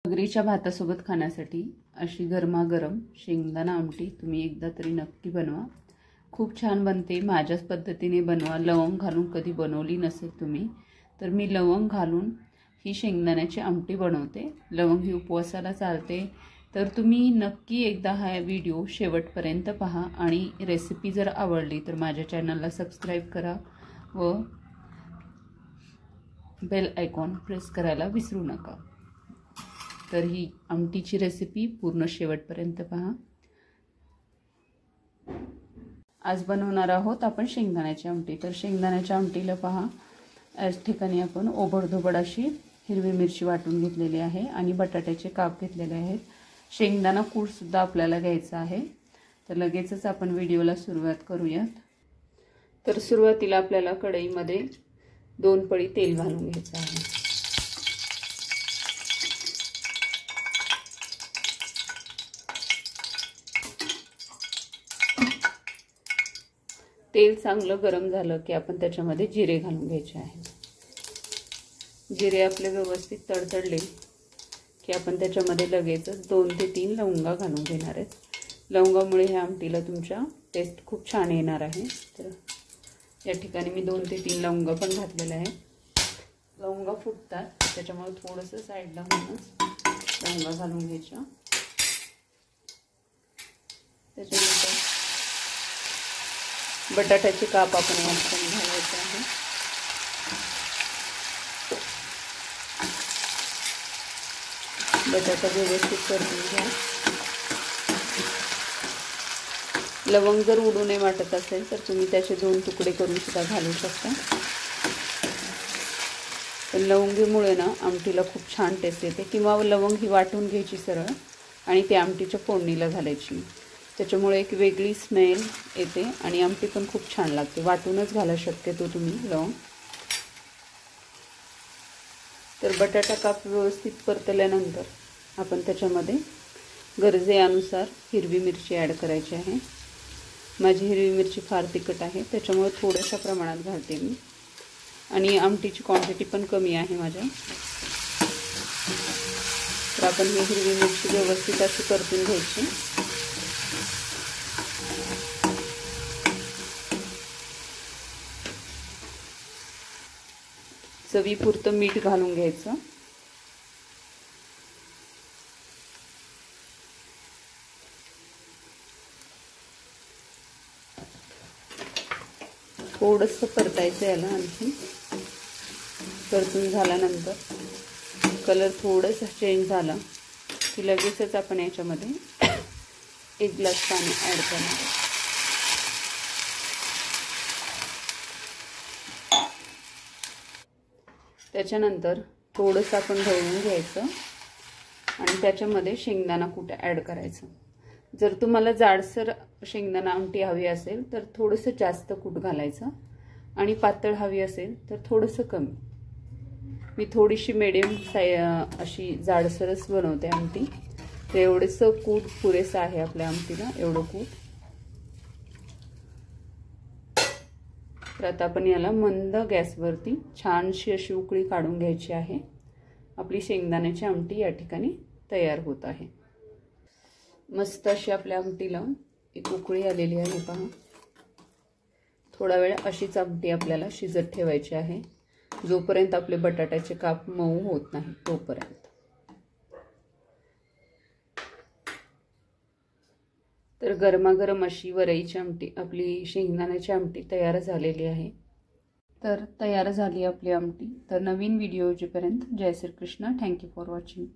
भगरीच्या भातासोबत खाण्यासाठी अशी गरमागरम शेंगदाणा आमटी तुम्ही एकदा तरी नक्की बनवा। खूप छान बनते। माझ्याच पद्धतीने बनवा। लवंग घालून कधी बनवली नसेल तुम्ही तर मी लवंग घालून ही शेंगदाण्याची आमटी बनवते। लवंग ही उपवासाला चालते, तर तुम्ही नक्की एकदा हा व्हिडिओ शेवटपर्यंत पहा आणि रेसिपी जर आवडली तर माझ्या चॅनलला सबस्क्राइब करा व बेल आयकॉन प्रेस करायला विसरू नका। तर ही आमटीची रेसिपी पूर्ण शेवटपर्यंत पहा। आज बनवणार आहोत आपण शेंगदाण्याची आमटी। तर शेंगदाण्याच्या आमटीला पहा, याच ठिकाणी आपण ओबडधोबड अशी हिरवी मिरची वाटून घेतलेली आहे आणि बटाट्याचे काप घेतलेले आहेत। शेंगदाणा कूट सुद्धा आपल्याला घ्यायचा आहे। तर लगेचच आपण व्हिडिओला सुरुवात करूयात। तर सुरुवातीला आपल्याला कढईमध्ये 2 पळी तेल घालून घ्यायचं आहे। तेल चांगलं गरम झालं की आपण त्याच्यामध्ये जिरे घालून घ्यायचे आहे। जिरे आपले व्यवस्थित तडतडले की आपण त्याच्यामध्ये लगेचच 2 ते 3 लवंगा घालून घेणार आहेत। लवंगामुळे ह्या आमटीला तुमच्या टेस्ट खूप छान येणार आहे। तर या ठिकाणी मी 2 ते 3 लवंगा पण घातलेले आहेत। लवंगा फुटतात त्याच्यामुळे थोडंसं साईडला होऊनच लवंगा घालून घ्यायच्या। त्याच्यानंतर बटाट्याचे काप आपण याच्यात घालायचे आहे। बटाटा व्यवस्थित परतून घ्या। लवंग जर उडू नये वाटत असेल तर तुम्ही त्याचे 2 तुकडे करून सुद्धा घालू शकता। पण लवंगीमुळे ना आमटीला खूप छान टेस्ट येते। किंवा लवंग ही वाटून घ्यायची सरळ आणि ते आमटीच्या फोडणीला घालायची, त्याच्यामुळे एक वेगळी स्मेल येते आणि आमटी पण खूप छान लागते। वाटूनच घाला शक्यतो तुम्ही लवंग। तर बटाटा काप व्यवस्थित परतल्यानंतर आपण त्याच्यामध्ये गरजेनुसार हिरवी मिरची ॲड करायची आहे। माझी हिरवी मिरची फार तिखट आहे त्याच्यामुळे थोड्याशा प्रमाणात घालते मी आणि आमटीची क्वांटिटी पण कमी आहे माझ्या। तर आपण ही हिरवी मिरची व्यवस्थित अशी परतून घ्यायची। चवीपुरतं मीठ घालून घ्यायचं। थोडंसं परतायचं याला आणखी। परतून झाल्यानंतर कलर थोडासा चेंज झाला की लगेचच आपण याच्यामध्ये 1 ग्लास पाणी ॲड करणार। त्याच्यानंतर थोडंसं आपण ढवळून घ्यायचं आणि त्याच्यामध्ये शेंगदाणा कूट ॲड करायचं। जर तुम्हाला जाडसर शेंगदाणा आमटी हवी असेल तर थोडंसं जास्त कूट घालायचं आणि पातळ हवी असेल तर थोडंसं कमी। मी थोडीशी मीडियम अशी जाडसरच बनवते आमटी। तर एवढंसं कूट पुरेसं आहे आपल्या आमटीला, एवढं कूट। तर आता आपण याला मंद गॅसवरती छानशी अशी उकळी काढून घ्यायची आहे। आपली शेंगदाण्याची आमटी या ठिकाणी तयार होत आहे। मस्त अशी आपल्या आमटीला एक उकळी आलेली आहे पहा। थोडा वेळ अशीच आमटी आपल्याला शिजत ठेवायची आहे, जोपर्यंत आपले बटाट्याचे काप मऊ होत नाही तोपर्यंत। तर गरमागरम अशी वरईची आमटी, आपली शेंगदाण्याची आमटी तयार झालेली आहे। तर तयार झाली आपली आमटी। तर नवीन व्हिडिओ येईपर्यंत जय Shri Krishna. Thank you for watching.